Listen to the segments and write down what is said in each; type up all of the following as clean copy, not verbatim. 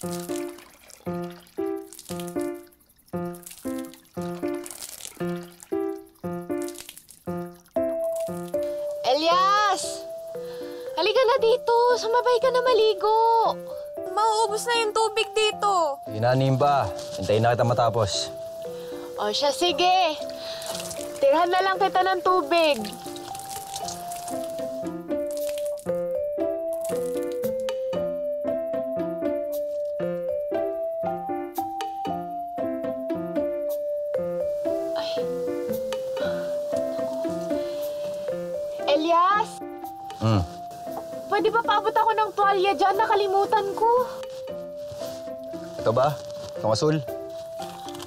Elias! Halika na dito. Sumabay ka na maligo. Mauubos na yung tubig dito. Sige na, Nimba. Hintayin na kita matapos. O siya, sige. Tirhan na lang kita ng tubig. Ay. Elias? Pwede ba paabot ako ng tuwalya dyan? Nakalimutan ko. Ito ba? Itong asul?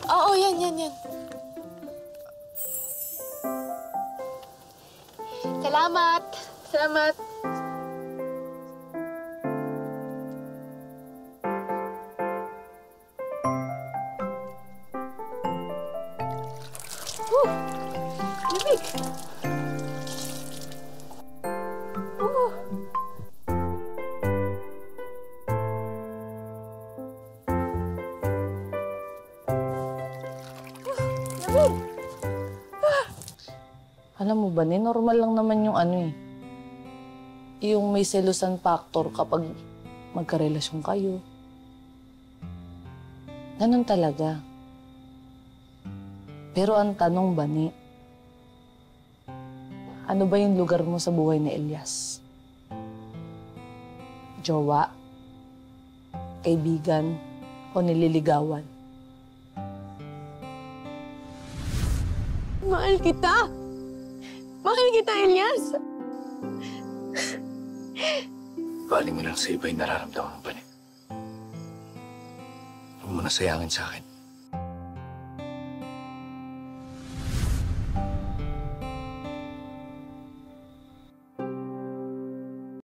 Oo, yan. Salamat. Salamat. Lamig. Alam mo ba, normal lang naman yung yung may selusan factor kapag magkarelasyon kayo. Ganun talaga. Pero ang tanong, Bani, ano ba yung lugar mo sa buhay ni Elias? Jowa? Kaibigan? O nililigawan? Mahal kita. Mahal kita, Elias. Baling mo lang sa iba yung nararamdaman mo, Bani. Huwag mo na sayangin sa akin.